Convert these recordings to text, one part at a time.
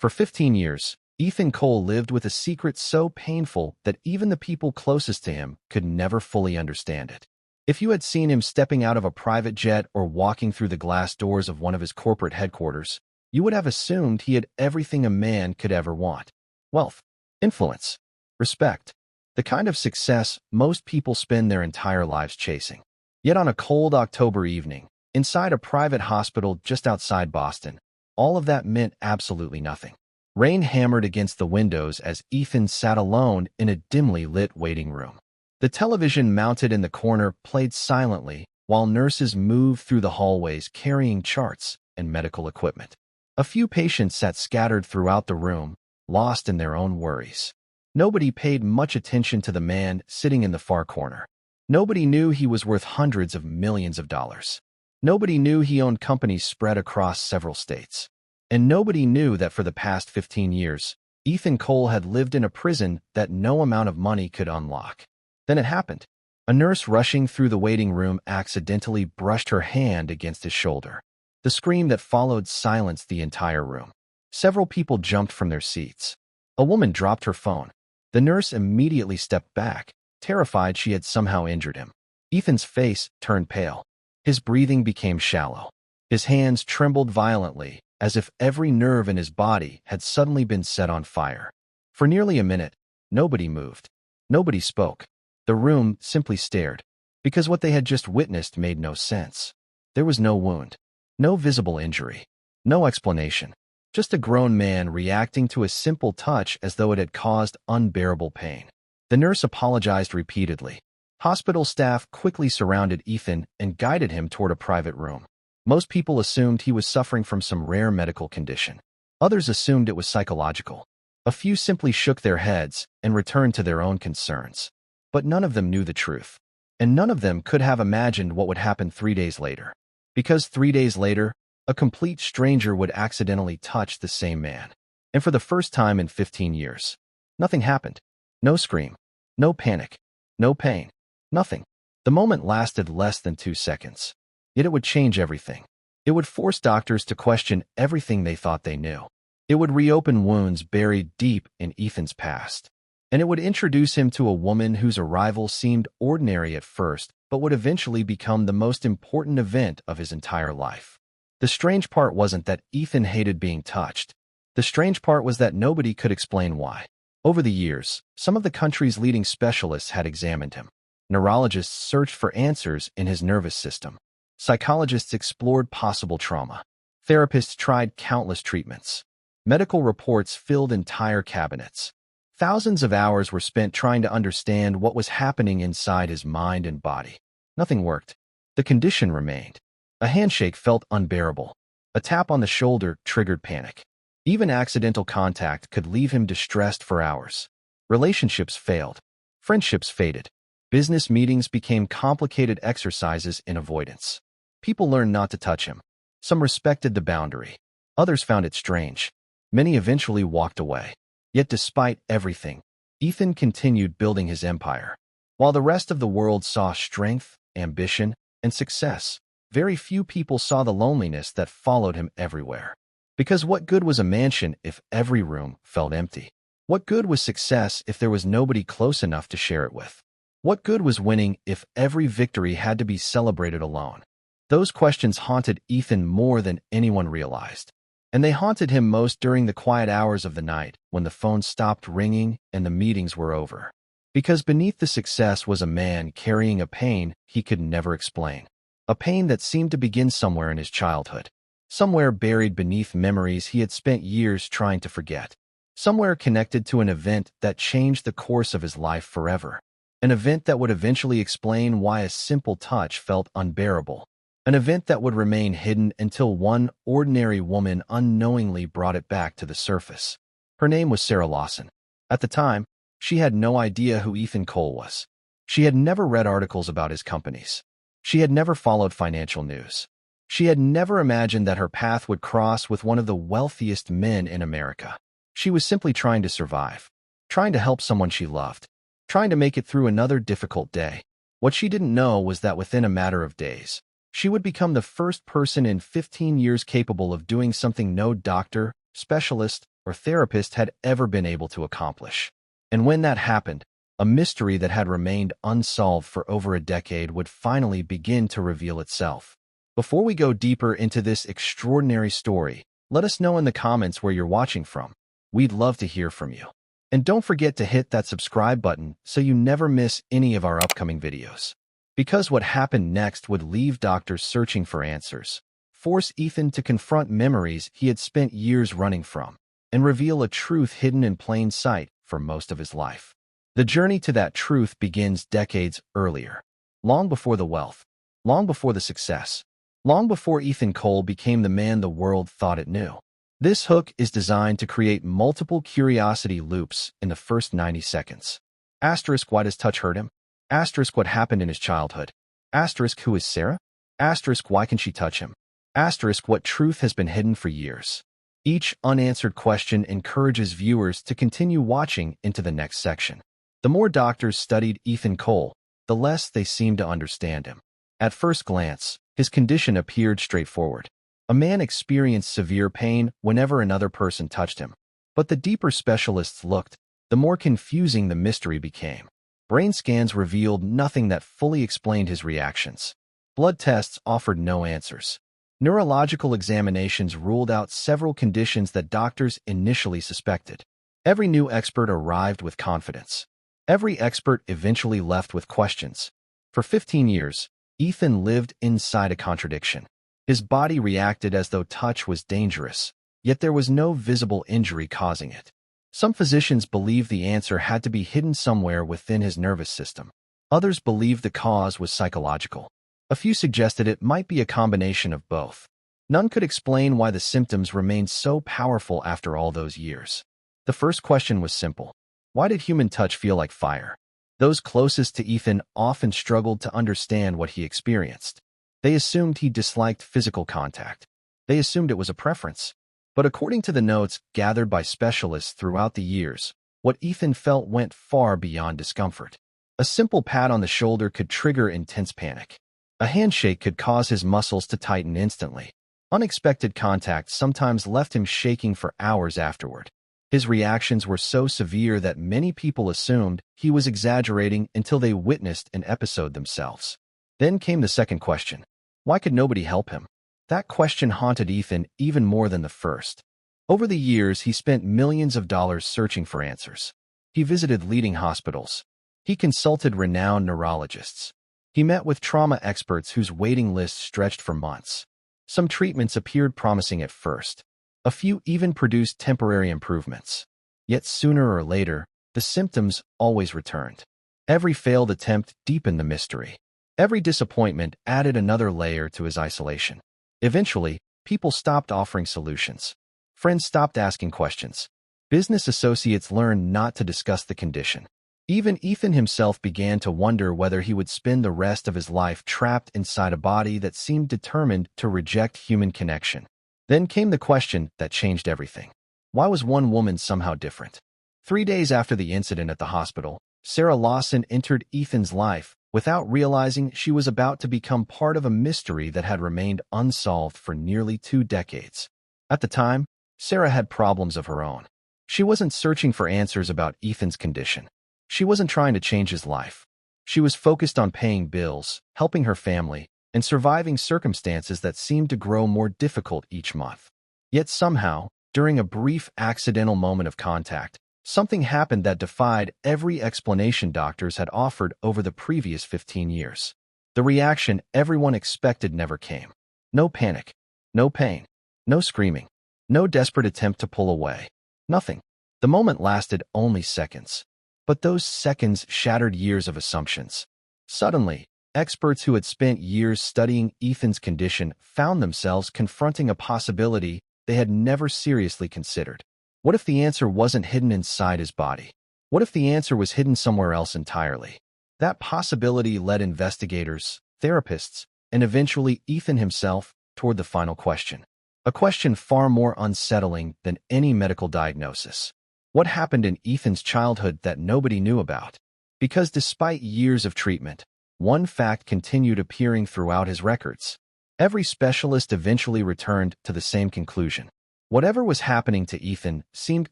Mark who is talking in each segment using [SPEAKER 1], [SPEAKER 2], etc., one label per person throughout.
[SPEAKER 1] For 15 years, Ethan Cole lived with a secret so painful that even the people closest to him could never fully understand it. If you had seen him stepping out of a private jet or walking through the glass doors of one of his corporate headquarters, you would have assumed he had everything a man could ever want: wealth, influence, respect, the kind of success most people spend their entire lives chasing. Yet on a cold October evening, inside a private hospital just outside Boston, all of that meant absolutely nothing. Rain hammered against the windows as Ethan sat alone in a dimly lit waiting room. The television mounted in the corner played silently while nurses moved through the hallways carrying charts and medical equipment. A few patients sat scattered throughout the room, lost in their own worries. Nobody paid much attention to the man sitting in the far corner. Nobody knew he was worth hundreds of millions of dollars. Nobody knew he owned companies spread across several states. And nobody knew that for the past 15 years, Ethan Cole had lived in a prison that no amount of money could unlock. Then it happened. A nurse rushing through the waiting room accidentally brushed her hand against his shoulder. The scream that followed silenced the entire room. Several people jumped from their seats. A woman dropped her phone. The nurse immediately stepped back, terrified she had somehow injured him. Ethan's face turned pale. His breathing became shallow. His hands trembled violently, as if every nerve in his body had suddenly been set on fire. For nearly a minute, nobody moved. Nobody spoke. The room simply stared, because what they had just witnessed made no sense. There was no wound, no visible injury, no explanation, just a grown man reacting to a simple touch as though it had caused unbearable pain. The nurse apologized repeatedly. Hospital staff quickly surrounded Ethan and guided him toward a private room. Most people assumed he was suffering from some rare medical condition. Others assumed it was psychological. A few simply shook their heads and returned to their own concerns. But none of them knew the truth. And none of them could have imagined what would happen 3 days later. Because 3 days later, a complete stranger would accidentally touch the same man. And for the first time in 15 years, nothing happened. No scream, no panic, no pain, nothing. The moment lasted less than 2 seconds. Yet it would change everything. It would force doctors to question everything they thought they knew. It would reopen wounds buried deep in Ethan's past. And it would introduce him to a woman whose arrival seemed ordinary at first, but would eventually become the most important event of his entire life. The strange part wasn't that Ethan hated being touched. The strange part was that nobody could explain why. Over the years, some of the country's leading specialists had examined him. Neurologists searched for answers in his nervous system. Psychologists explored possible trauma. Therapists tried countless treatments. Medical reports filled entire cabinets. Thousands of hours were spent trying to understand what was happening inside his mind and body. Nothing worked. The condition remained. A handshake felt unbearable. A tap on the shoulder triggered panic. Even accidental contact could leave him distressed for hours. Relationships failed. Friendships faded. Business meetings became complicated exercises in avoidance. People learned not to touch him. Some respected the boundary. Others found it strange. Many eventually walked away. Yet despite everything, Ethan continued building his empire. While the rest of the world saw strength, ambition, and success, very few people saw the loneliness that followed him everywhere. Because what good was a mansion if every room felt empty? What good was success if there was nobody close enough to share it with? What good was winning if every victory had to be celebrated alone? Those questions haunted Ethan more than anyone realized. And they haunted him most during the quiet hours of the night when the phone stopped ringing and the meetings were over. Because beneath the success was a man carrying a pain he could never explain. A pain that seemed to begin somewhere in his childhood. Somewhere buried beneath memories he had spent years trying to forget. Somewhere connected to an event that changed the course of his life forever. An event that would eventually explain why a simple touch felt unbearable. An event that would remain hidden until one ordinary woman unknowingly brought it back to the surface. Her name was Sarah Lawson. At the time, she had no idea who Ethan Cole was. She had never read articles about his companies. She had never followed financial news. She had never imagined that her path would cross with one of the wealthiest men in America. She was simply trying to survive, trying to help someone she loved, trying to make it through another difficult day. What she didn't know was that within a matter of days, she would become the first person in 15 years capable of doing something no doctor, specialist, or therapist had ever been able to accomplish. And when that happened, a mystery that had remained unsolved for over a decade would finally begin to reveal itself. Before we go deeper into this extraordinary story, let us know in the comments where you're watching from. We'd love to hear from you. And don't forget to hit that subscribe button so you never miss any of our upcoming videos. Because what happened next would leave doctors searching for answers, force Ethan to confront memories he had spent years running from, and reveal a truth hidden in plain sight for most of his life. The journey to that truth begins decades earlier, long before the wealth, long before the success, long before Ethan Cole became the man the world thought it knew. This hook is designed to create multiple curiosity loops in the first 90 seconds. Asterisk, why does touch hurt him? Asterisk, what happened in his childhood? Asterisk, who is Sarah? Asterisk, why can she touch him? Asterisk, what truth has been hidden for years? Each unanswered question encourages viewers to continue watching into the next section. The more doctors studied Ethan Cole, the less they seemed to understand him. At first glance, his condition appeared straightforward. A man experienced severe pain whenever another person touched him. But the deeper specialists looked, the more confusing the mystery became. Brain scans revealed nothing that fully explained his reactions. Blood tests offered no answers. Neurological examinations ruled out several conditions that doctors initially suspected. Every new expert arrived with confidence. Every expert eventually left with questions. For 15 years, Ethan lived inside a contradiction. His body reacted as though touch was dangerous, yet there was no visible injury causing it. Some physicians believed the answer had to be hidden somewhere within his nervous system. Others believed the cause was psychological. A few suggested it might be a combination of both. None could explain why the symptoms remained so powerful after all those years. The first question was simple. Why did human touch feel like fire? Those closest to Ethan often struggled to understand what he experienced. They assumed he disliked physical contact. They assumed it was a preference. But according to the notes gathered by specialists throughout the years, what Ethan felt went far beyond discomfort. A simple pat on the shoulder could trigger intense panic. A handshake could cause his muscles to tighten instantly. Unexpected contact sometimes left him shaking for hours afterward. His reactions were so severe that many people assumed he was exaggerating until they witnessed an episode themselves. Then came the second question. Why could nobody help him? That question haunted Ethan even more than the first. Over the years, he spent millions of dollars searching for answers. He visited leading hospitals. He consulted renowned neurologists. He met with trauma experts whose waiting lists stretched for months. Some treatments appeared promising at first. A few even produced temporary improvements. Yet sooner or later, the symptoms always returned. Every failed attempt deepened the mystery. Every disappointment added another layer to his isolation. Eventually, people stopped offering solutions. Friends stopped asking questions. Business associates learned not to discuss the condition. Even Ethan himself began to wonder whether he would spend the rest of his life trapped inside a body that seemed determined to reject human connection. Then came the question that changed everything. Why was one woman somehow different? 3 days after the incident at the hospital, Sarah Lawson entered Ethan's life without realizing she was about to become part of a mystery that had remained unsolved for nearly 2 decades. At the time, Sarah had problems of her own. She wasn't searching for answers about Ethan's condition. She wasn't trying to change his life. She was focused on paying bills, helping her family, and surviving circumstances that seemed to grow more difficult each month. Yet somehow, during a brief accidental moment of contact, something happened that defied every explanation doctors had offered over the previous 15 years. The reaction everyone expected never came. No panic, no pain, no screaming, no desperate attempt to pull away. Nothing. The moment lasted only seconds. But those seconds shattered years of assumptions. Suddenly, experts who had spent years studying Ethan's condition found themselves confronting a possibility they had never seriously considered. What if the answer wasn't hidden inside his body? What if the answer was hidden somewhere else entirely? That possibility led investigators, therapists, and eventually Ethan himself toward the final question. A question far more unsettling than any medical diagnosis. What happened in Ethan's childhood that nobody knew about? Because despite years of treatment, one fact continued appearing throughout his records. Every specialist eventually returned to the same conclusion. Whatever was happening to Ethan seemed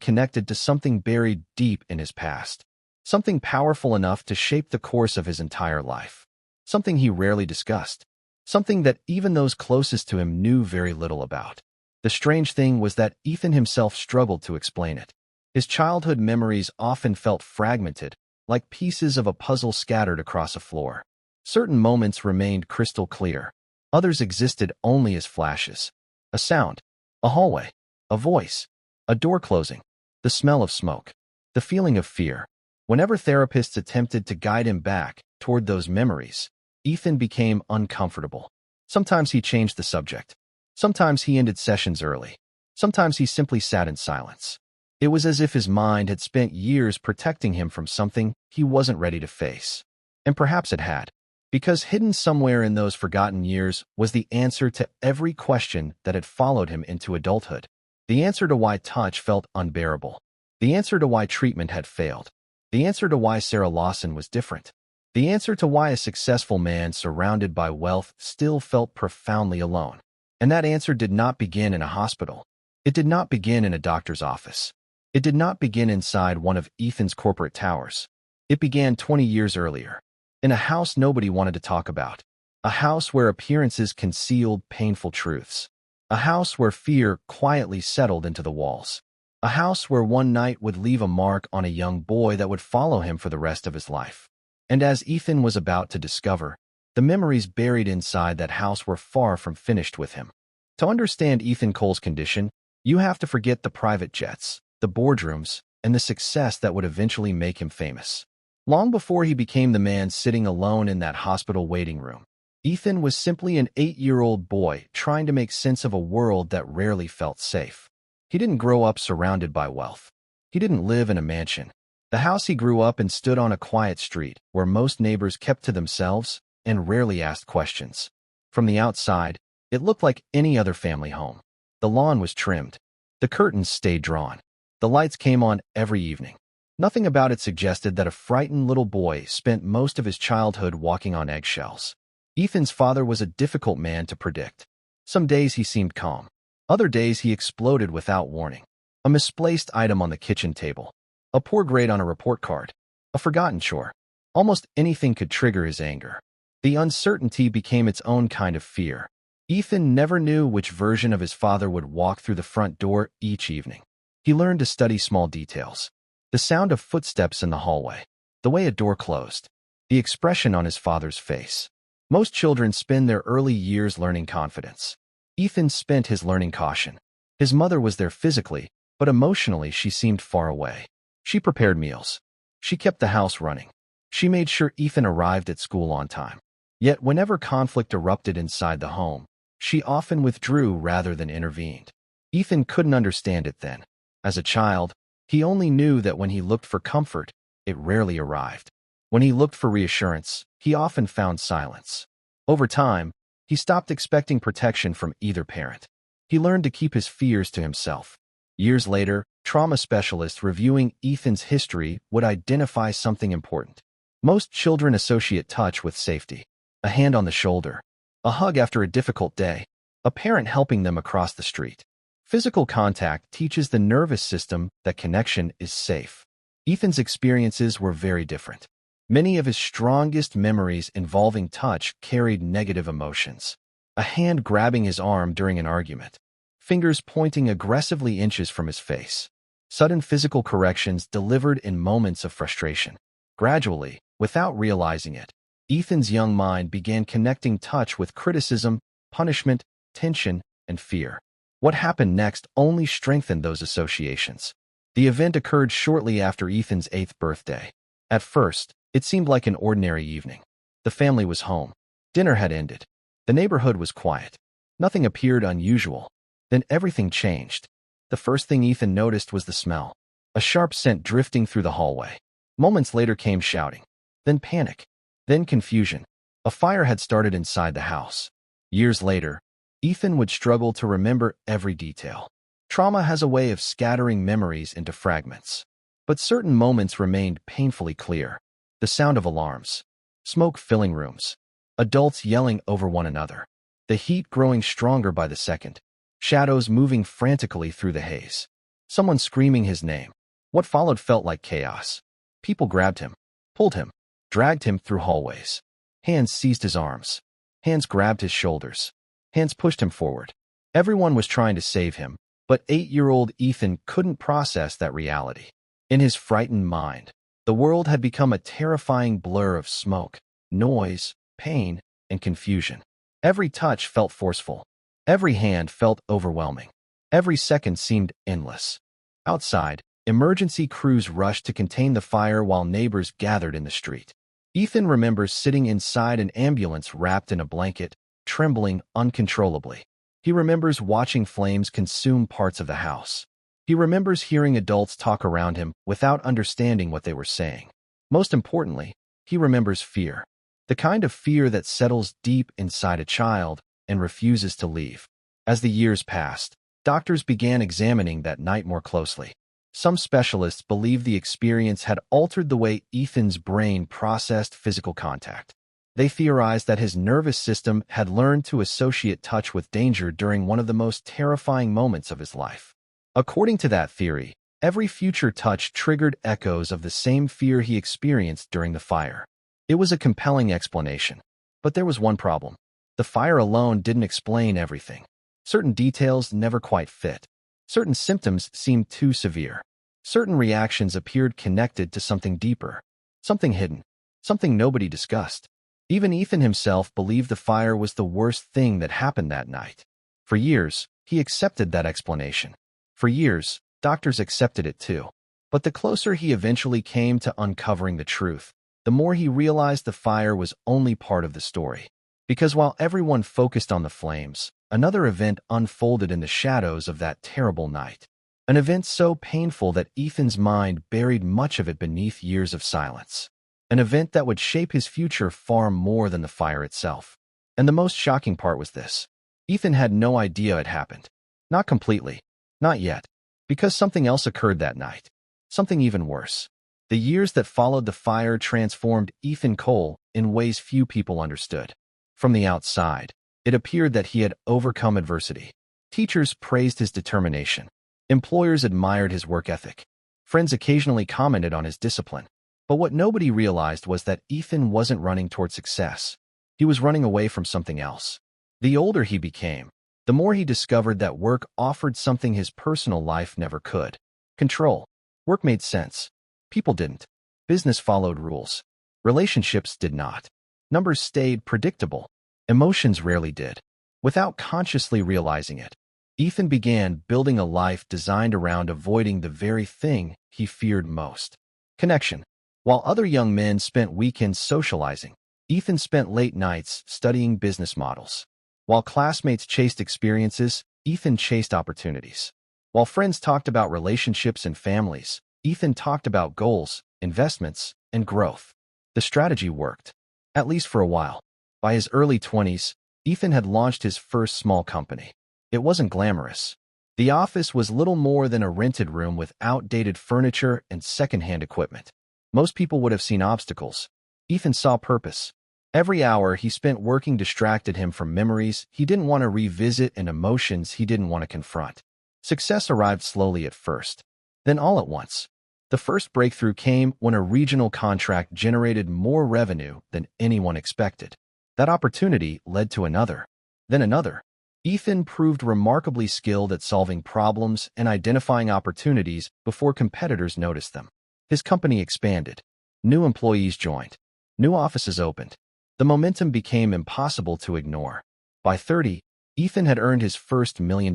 [SPEAKER 1] connected to something buried deep in his past, something powerful enough to shape the course of his entire life, something he rarely discussed, something that even those closest to him knew very little about. The strange thing was that Ethan himself struggled to explain it. His childhood memories often felt fragmented, like pieces of a puzzle scattered across a floor. Certain moments remained crystal clear. Others existed only as flashes. A sound, a hallway, a voice, a door closing, the smell of smoke, the feeling of fear. Whenever therapists attempted to guide him back toward those memories, Ethan became uncomfortable. Sometimes he changed the subject. Sometimes he ended sessions early. Sometimes he simply sat in silence. It was as if his mind had spent years protecting him from something he wasn't ready to face. And perhaps it had, because hidden somewhere in those forgotten years was the answer to every question that had followed him into adulthood. The answer to why touch felt unbearable. The answer to why treatment had failed. The answer to why Sarah Lawson was different. The answer to why a successful man surrounded by wealth still felt profoundly alone. And that answer did not begin in a hospital. It did not begin in a doctor's office. It did not begin inside one of Ethan's corporate towers. It began 20 years earlier, in a house nobody wanted to talk about. A house where appearances concealed painful truths. A house where fear quietly settled into the walls. A house where one night would leave a mark on a young boy that would follow him for the rest of his life. And as Ethan was about to discover, the memories buried inside that house were far from finished with him. To understand Ethan Cole's condition, you have to forget the private jets, the boardrooms, and the success that would eventually make him famous. Long before he became the man sitting alone in that hospital waiting room, Ethan was simply an 8-year-old boy trying to make sense of a world that rarely felt safe. He didn't grow up surrounded by wealth. He didn't live in a mansion. The house he grew up in stood on a quiet street where most neighbors kept to themselves and rarely asked questions. From the outside, it looked like any other family home. The lawn was trimmed. The curtains stayed drawn. The lights came on every evening. Nothing about it suggested that a frightened little boy spent most of his childhood walking on eggshells. Ethan's father was a difficult man to predict. Some days he seemed calm. Other days he exploded without warning. A misplaced item on the kitchen table. A poor grade on a report card. A forgotten chore. Almost anything could trigger his anger. The uncertainty became its own kind of fear. Ethan never knew which version of his father would walk through the front door each evening. He learned to study small details. The sound of footsteps in the hallway. The way a door closed. The expression on his father's face. Most children spend their early years learning confidence. Ethan spent his learning caution. His mother was there physically, but emotionally she seemed far away. She prepared meals. She kept the house running. She made sure Ethan arrived at school on time. Yet whenever conflict erupted inside the home, she often withdrew rather than intervened. Ethan couldn't understand it then. As a child, he only knew that when he looked for comfort, it rarely arrived. When he looked for reassurance, he often found silence. Over time, he stopped expecting protection from either parent. He learned to keep his fears to himself. Years later, trauma specialists reviewing Ethan's history would identify something important. Most children associate touch with safety. A hand on the shoulder. A hug after a difficult day. A parent helping them across the street. Physical contact teaches the nervous system that connection is safe. Ethan's experiences were very different. Many of his strongest memories involving touch carried negative emotions. A hand grabbing his arm during an argument. Fingers pointing aggressively inches from his face. Sudden physical corrections delivered in moments of frustration. Gradually, without realizing it, Ethan's young mind began connecting touch with criticism, punishment, tension, and fear. What happened next only strengthened those associations. The event occurred shortly after Ethan's 8th birthday. At first, it seemed like an ordinary evening. The family was home. Dinner had ended. The neighborhood was quiet. Nothing appeared unusual. Then everything changed. The first thing Ethan noticed was the smell. A sharp scent drifting through the hallway. Moments later came shouting. Then panic. Then confusion. A fire had started inside the house. Years later, Ethan would struggle to remember every detail. Trauma has a way of scattering memories into fragments. But certain moments remained painfully clear. The sound of alarms. Smoke filling rooms. Adults yelling over one another. The heat growing stronger by the second. shadows moving frantically through the haze. Someone screaming his name. What followed felt like chaos. People grabbed him, pulled him, dragged him through hallways. Hands seized his arms. Hands grabbed his shoulders. Hands pushed him forward. Everyone was trying to save him, but 8-year-old Ethan couldn't process that reality. In his frightened mind, the world had become a terrifying blur of smoke, noise, pain, and confusion. Every touch felt forceful. Every hand felt overwhelming. Every second seemed endless. Outside, emergency crews rushed to contain the fire while neighbors gathered in the street. Ethan remembers sitting inside an ambulance wrapped in a blanket, trembling uncontrollably. He remembers watching flames consume parts of the house. He remembers hearing adults talk around him without understanding what they were saying. Most importantly, he remembers fear. The kind of fear that settles deep inside a child and refuses to leave. As the years passed, doctors began examining that night more closely. Some specialists believed the experience had altered the way Ethan's brain processed physical contact. They theorized that his nervous system had learned to associate touch with danger during one of the most terrifying moments of his life. According to that theory, every future touch triggered echoes of the same fear he experienced during the fire. It was a compelling explanation. But there was one problem. The fire alone didn't explain everything. Certain details never quite fit. Certain symptoms seemed too severe. Certain reactions appeared connected to something deeper, something hidden, something nobody discussed. Even Ethan himself believed the fire was the worst thing that happened that night. For years, he accepted that explanation. For years, doctors accepted it too. But the closer he eventually came to uncovering the truth, the more he realized the fire was only part of the story. Because while everyone focused on the flames, another event unfolded in the shadows of that terrible night. An event so painful that Ethan's mind buried much of it beneath years of silence. An event that would shape his future far more than the fire itself. And the most shocking part was this. Ethan had no idea it happened. Not completely. Not yet. Because something else occurred that night. Something even worse. The years that followed the fire transformed Ethan Cole in ways few people understood. From the outside, it appeared that he had overcome adversity. Teachers praised his determination. Employers admired his work ethic. Friends occasionally commented on his discipline. But what nobody realized was that Ethan wasn't running toward success. He was running away from something else. The older he became, the more he discovered that work offered something his personal life never could. Control. Work made sense. People didn't. Business followed rules. Relationships did not. Numbers stayed predictable. Emotions rarely did. Without consciously realizing it, Ethan began building a life designed around avoiding the very thing he feared most. Connection. While other young men spent weekends socializing, Ethan spent late nights studying business models. While classmates chased experiences, Ethan chased opportunities. While friends talked about relationships and families, Ethan talked about goals, investments, and growth. The strategy worked. At least for a while. By his early 20s, Ethan had launched his first small company. It wasn't glamorous. The office was little more than a rented room with outdated furniture and secondhand equipment. Most people would have seen obstacles. Ethan saw purpose. Every hour he spent working distracted him from memories he didn't want to revisit and emotions he didn't want to confront. Success arrived slowly at first. Then all at once. The first breakthrough came when a regional contract generated more revenue than anyone expected. That opportunity led to another, then another. Ethan proved remarkably skilled at solving problems and identifying opportunities before competitors noticed them. His company expanded. New employees joined. New offices opened. The momentum became impossible to ignore. By 30, Ethan had earned his first $1 million.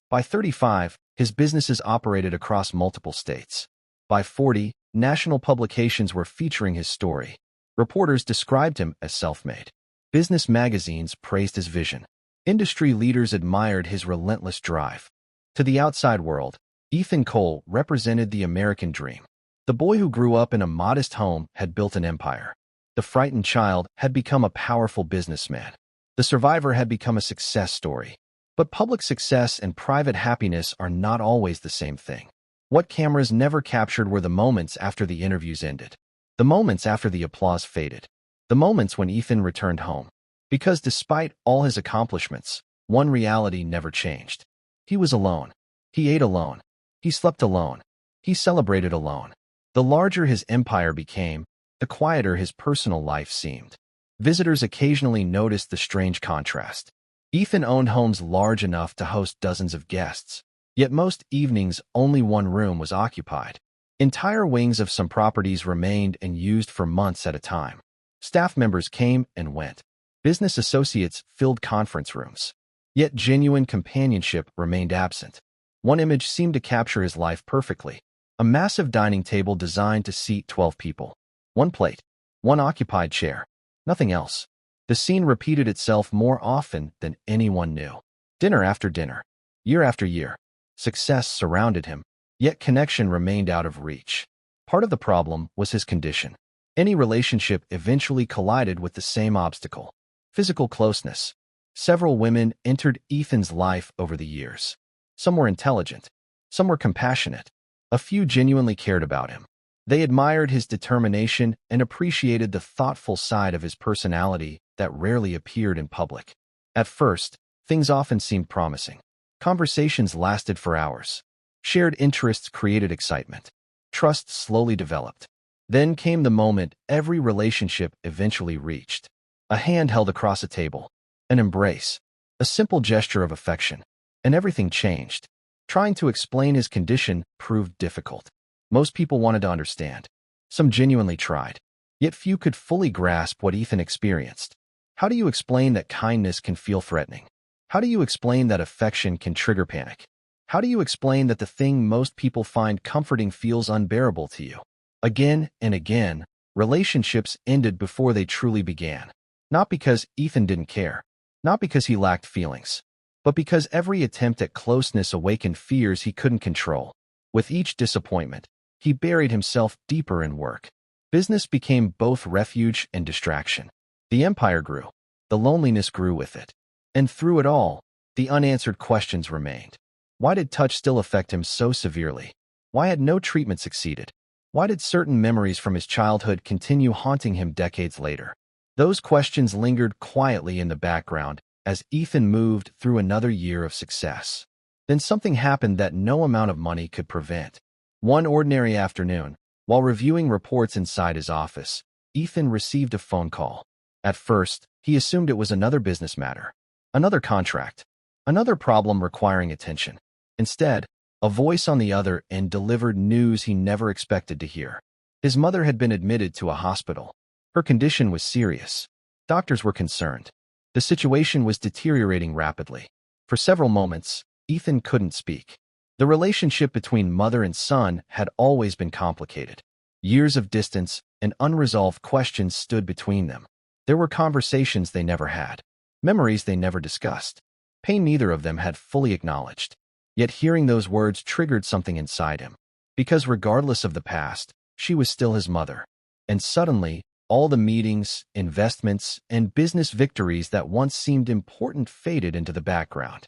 [SPEAKER 1] By 35, his businesses operated across multiple states. By 40, national publications were featuring his story. Reporters described him as self-made. Business magazines praised his vision. Industry leaders admired his relentless drive. To the outside world, Ethan Cole represented the American dream. The boy who grew up in a modest home had built an empire. The frightened child had become a powerful businessman. The survivor had become a success story. But public success and private happiness are not always the same thing. What cameras never captured were the moments after the interviews ended. The moments after the applause faded. The moments when Ethan returned home. Because despite all his accomplishments, one reality never changed. He was alone. He ate alone. He slept alone. He celebrated alone. The larger his empire became, the quieter his personal life seemed. Visitors occasionally noticed the strange contrast. Ethan owned homes large enough to host dozens of guests, yet most evenings only one room was occupied. Entire wings of some properties remained and used for months at a time. Staff members came and went. Business associates filled conference rooms. Yet genuine companionship remained absent. One image seemed to capture his life perfectly. A massive dining table designed to seat 12 people. One plate. One occupied chair. Nothing else. The scene repeated itself more often than anyone knew. Dinner after dinner. Year after year. Success surrounded him, yet connection remained out of reach. Part of the problem was his condition. Any relationship eventually collided with the same obstacle: physical closeness. Several women entered Ethan's life over the years. Some were intelligent. Some were compassionate. A few genuinely cared about him. They admired his determination and appreciated the thoughtful side of his personality that rarely appeared in public. At first, things often seemed promising. Conversations lasted for hours. Shared interests created excitement. Trust slowly developed. Then came the moment every relationship eventually reached. A hand held across a table. An embrace. A simple gesture of affection. And everything changed. Trying to explain his condition proved difficult. Most people wanted to understand. Some genuinely tried. Yet few could fully grasp what Ethan experienced. How do you explain that kindness can feel threatening? How do you explain that affection can trigger panic? How do you explain that the thing most people find comforting feels unbearable to you? Again and again, relationships ended before they truly began. Not because Ethan didn't care. Not because he lacked feelings. But because every attempt at closeness awakened fears he couldn't control. With each disappointment, he buried himself deeper in work. Business became both refuge and distraction. The empire grew. The loneliness grew with it. And through it all, the unanswered questions remained. Why did touch still affect him so severely? Why had no treatment succeeded? Why did certain memories from his childhood continue haunting him decades later? Those questions lingered quietly in the background as Ethan moved through another year of success. Then something happened that no amount of money could prevent. One ordinary afternoon, while reviewing reports inside his office, Ethan received a phone call. At first, he assumed it was another business matter, another contract, another problem requiring attention. Instead, a voice on the other end delivered news he never expected to hear. His mother had been admitted to a hospital. Her condition was serious. Doctors were concerned. The situation was deteriorating rapidly. For several moments, Ethan couldn't speak. The relationship between mother and son had always been complicated. Years of distance and unresolved questions stood between them. There were conversations they never had, memories they never discussed, pain neither of them had fully acknowledged. Yet hearing those words triggered something inside him. Because regardless of the past, she was still his mother. And suddenly, all the meetings, investments, and business victories that once seemed important faded into the background.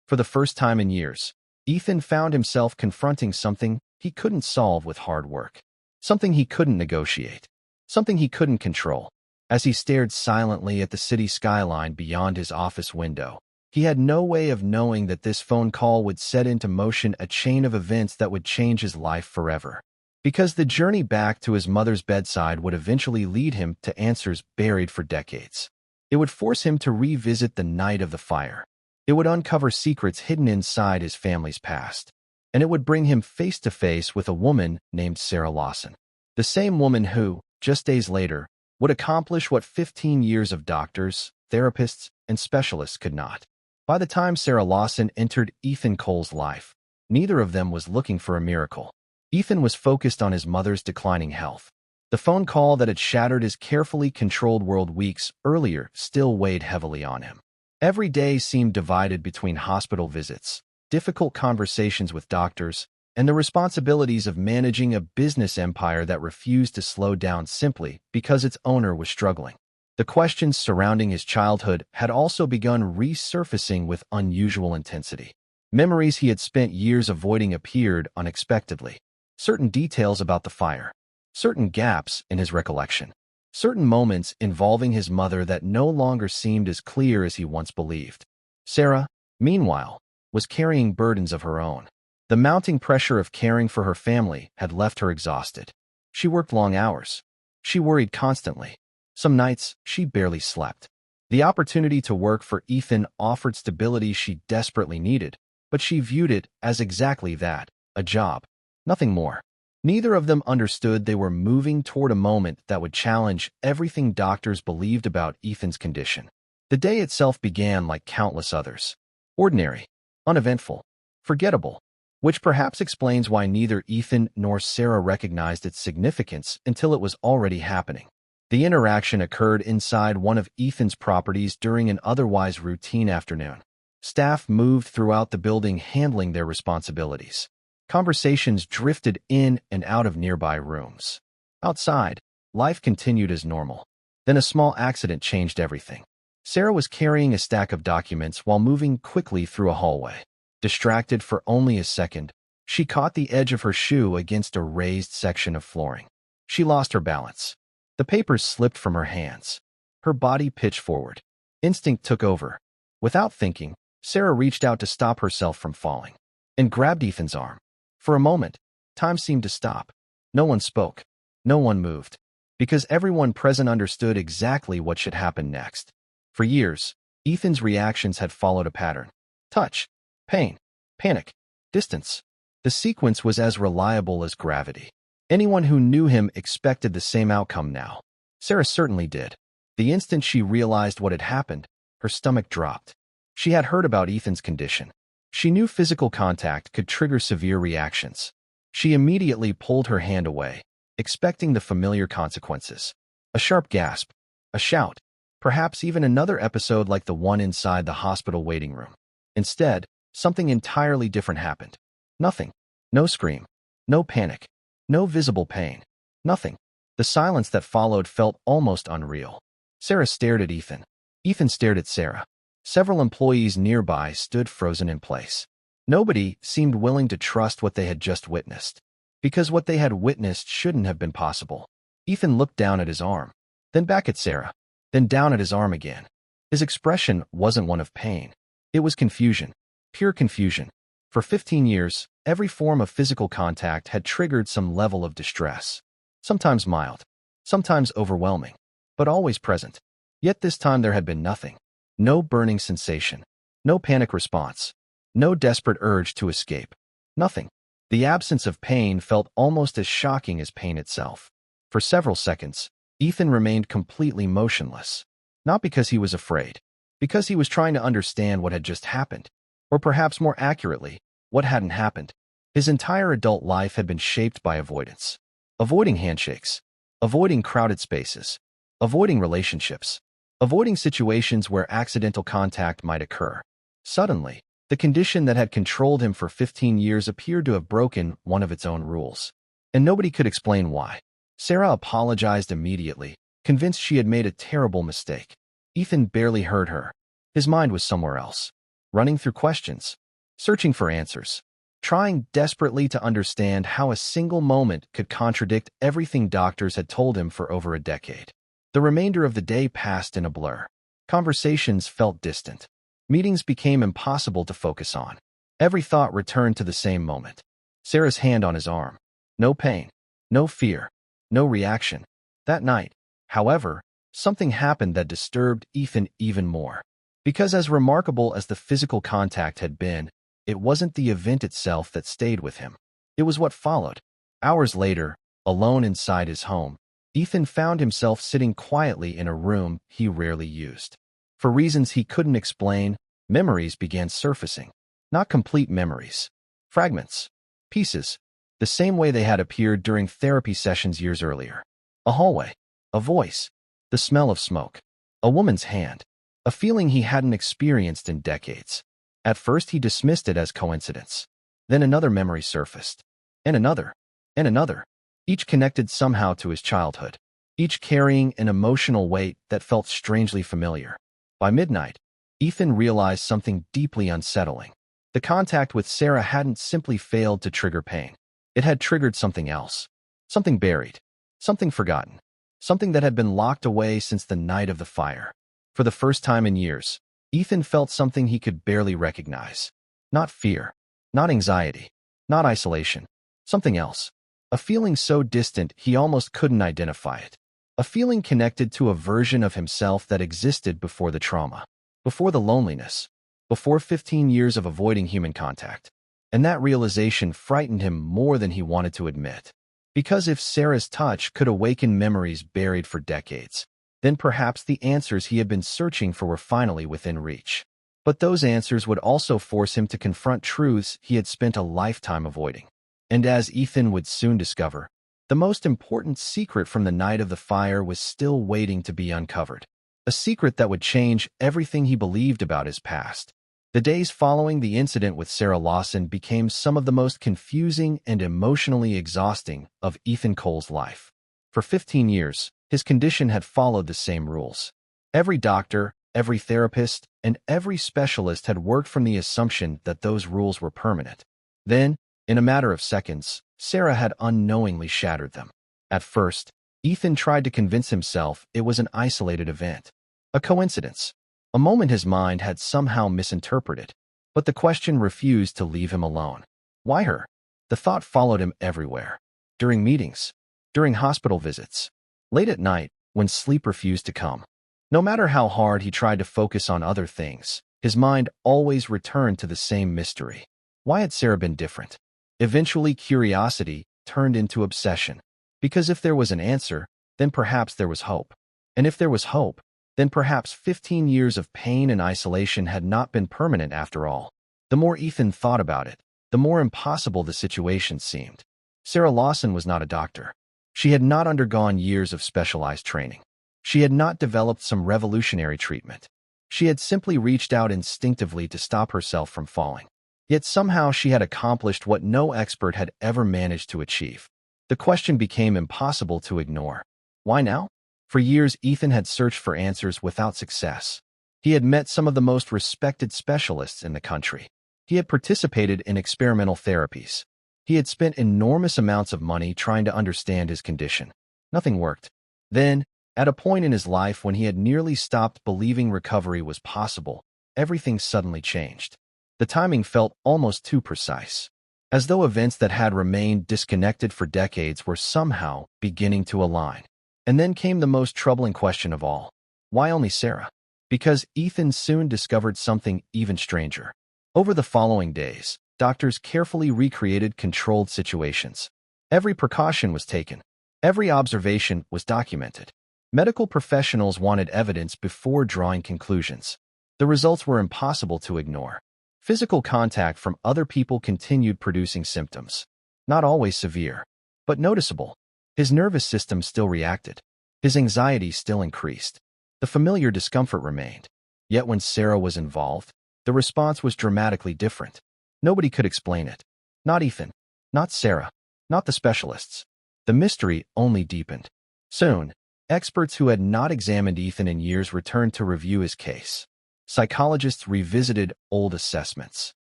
[SPEAKER 1] For the first time in years, Ethan found himself confronting something he couldn't solve with hard work. Something he couldn't negotiate. Something he couldn't control. As he stared silently at the city skyline beyond his office window, he had no way of knowing that this phone call would set into motion a chain of events that would change his life forever. Because the journey back to his mother's bedside would eventually lead him to answers buried for decades. It would force him to revisit the night of the fire. It would uncover secrets hidden inside his family's past. And it would bring him face to face with a woman named Sarah Lawson. The same woman who, just days later, would accomplish what 15 years of doctors, therapists, and specialists could not. By the time Sarah Lawson entered Ethan Cole's life, neither of them was looking for a miracle. Ethan was focused on his mother's declining health. The phone call that had shattered his carefully controlled world weeks earlier still weighed heavily on him. Every day seemed divided between hospital visits, difficult conversations with doctors, and the responsibilities of managing a business empire that refused to slow down simply because its owner was struggling. The questions surrounding his childhood had also begun resurfacing with unusual intensity. Memories he had spent years avoiding appeared unexpectedly. Certain details about the fire, certain gaps in his recollection, certain moments involving his mother that no longer seemed as clear as he once believed. Sarah, meanwhile, was carrying burdens of her own. The mounting pressure of caring for her family had left her exhausted. She worked long hours. She worried constantly. Some nights, she barely slept. The opportunity to work for Ethan offered stability she desperately needed, but she viewed it as exactly that, a job. Nothing more. Neither of them understood they were moving toward a moment that would challenge everything doctors believed about Ethan's condition. The day itself began like countless others. Ordinary, uneventful, forgettable, which perhaps explains why neither Ethan nor Sarah recognized its significance until it was already happening. The interaction occurred inside one of Ethan's properties during an otherwise routine afternoon. Staff moved throughout the building handling their responsibilities. Conversations drifted in and out of nearby rooms. Outside, life continued as normal. Then a small accident changed everything. Sarah was carrying a stack of documents while moving quickly through a hallway. Distracted for only a second, she caught the edge of her shoe against a raised section of flooring. She lost her balance. The papers slipped from her hands. Her body pitched forward. Instinct took over. Without thinking, Sarah reached out to stop herself from falling and grabbed Ethan's arm. For a moment, time seemed to stop. No one spoke. No one moved. Because everyone present understood exactly what should happen next. For years, Ethan's reactions had followed a pattern. Touch, pain, panic, distance. The sequence was as reliable as gravity. Anyone who knew him expected the same outcome now. Sarah certainly did. The instant she realized what had happened, her stomach dropped. She had heard about Ethan's condition. She knew physical contact could trigger severe reactions. She immediately pulled her hand away, expecting the familiar consequences. A sharp gasp, a shout, perhaps even another episode like the one inside the hospital waiting room. Instead, something entirely different happened. Nothing. No scream. No panic. No visible pain. Nothing. The silence that followed felt almost unreal. Sarah stared at Ethan. Ethan stared at Sarah. Several employees nearby stood frozen in place. Nobody seemed willing to trust what they had just witnessed. Because what they had witnessed shouldn't have been possible. Ethan looked down at his arm, then back at Sarah, then down at his arm again. His expression wasn't one of pain. It was confusion. Pure confusion. For 15 years, every form of physical contact had triggered some level of distress. Sometimes mild, sometimes overwhelming, but always present. Yet this time there had been nothing. No burning sensation. No panic response. No desperate urge to escape. Nothing. The absence of pain felt almost as shocking as pain itself. For several seconds, Ethan remained completely motionless. Not because he was afraid. Because he was trying to understand what had just happened. Or perhaps more accurately, what hadn't happened. His entire adult life had been shaped by avoidance. Avoiding handshakes. Avoiding crowded spaces. Avoiding relationships. Avoiding situations where accidental contact might occur. Suddenly, the condition that had controlled him for 15 years appeared to have broken one of its own rules. And nobody could explain why. Sarah apologized immediately, convinced she had made a terrible mistake. Ethan barely heard her. His mind was somewhere else. Running through questions. Searching for answers. Trying desperately to understand how a single moment could contradict everything doctors had told him for over a decade. The remainder of the day passed in a blur. Conversations felt distant. Meetings became impossible to focus on. Every thought returned to the same moment. Sarah's hand on his arm. No pain. No fear. No reaction. That night, however, something happened that disturbed Ethan even more. Because as remarkable as the physical contact had been, it wasn't the event itself that stayed with him. It was what followed. Hours later, alone inside his home, Ethan found himself sitting quietly in a room he rarely used. For reasons he couldn't explain, memories began surfacing. Not complete memories. Fragments. Pieces. The same way they had appeared during therapy sessions years earlier. A hallway. A voice. The smell of smoke. A woman's hand. A feeling he hadn't experienced in decades. At first he dismissed it as coincidence. Then another memory surfaced. And another. And another. Each connected somehow to his childhood. Each carrying an emotional weight that felt strangely familiar. By midnight, Ethan realized something deeply unsettling. The contact with Sarah hadn't simply failed to trigger pain. It had triggered something else. Something buried. Something forgotten. Something that had been locked away since the night of the fire. For the first time in years, Ethan felt something he could barely recognize. Not fear, not anxiety, not isolation. Something else. A feeling so distant he almost couldn't identify it. A feeling connected to a version of himself that existed before the trauma, before the loneliness, before 15 years of avoiding human contact. And that realization frightened him more than he wanted to admit. Because if Sarah's touch could awaken memories buried for decades, then perhaps the answers he had been searching for were finally within reach. But those answers would also force him to confront truths he had spent a lifetime avoiding. And as Ethan would soon discover, the most important secret from the night of the fire was still waiting to be uncovered. A secret that would change everything he believed about his past. The days following the incident with Sarah Lawson became some of the most confusing and emotionally exhausting of Ethan Cole's life. For 15 years, his condition had followed the same rules. Every doctor, every therapist, and every specialist had worked from the assumption that those rules were permanent. Then, in a matter of seconds, Sarah had unknowingly shattered them. At first, Ethan tried to convince himself it was an isolated event, a coincidence, a moment his mind had somehow misinterpreted. But the question refused to leave him alone. Why her? The thought followed him everywhere. During meetings, during hospital visits, late at night, when sleep refused to come. No matter how hard he tried to focus on other things, his mind always returned to the same mystery. Why had Sarah been different? Eventually, curiosity turned into obsession. Because if there was an answer, then perhaps there was hope. And if there was hope, then perhaps 15 years of pain and isolation had not been permanent after all. The more Ethan thought about it, the more impossible the situation seemed. Sarah Lawson was not a doctor. She had not undergone years of specialized training. She had not developed some revolutionary treatment. She had simply reached out instinctively to stop herself from falling. Yet somehow she had accomplished what no expert had ever managed to achieve. The question became impossible to ignore. Why now? For years, Ethan had searched for answers without success. He had met some of the most respected specialists in the country. He had participated in experimental therapies. He had spent enormous amounts of money trying to understand his condition. Nothing worked. Then, at a point in his life when he had nearly stopped believing recovery was possible, everything suddenly changed. The timing felt almost too precise, as though events that had remained disconnected for decades were somehow beginning to align. And then came the most troubling question of all. Why only Sarah? Because Ethan soon discovered something even stranger. Over the following days, doctors carefully recreated controlled situations. Every precaution was taken. Every observation was documented. Medical professionals wanted evidence before drawing conclusions. The results were impossible to ignore. Physical contact from other people continued producing symptoms. Not always severe, but noticeable. His nervous system still reacted. His anxiety still increased. The familiar discomfort remained. Yet when Sarah was involved, the response was dramatically different. Nobody could explain it. Not Ethan. Not Sarah. Not the specialists. The mystery only deepened. Soon, experts who had not examined Ethan in years returned to review his case. Psychologists revisited old assessments.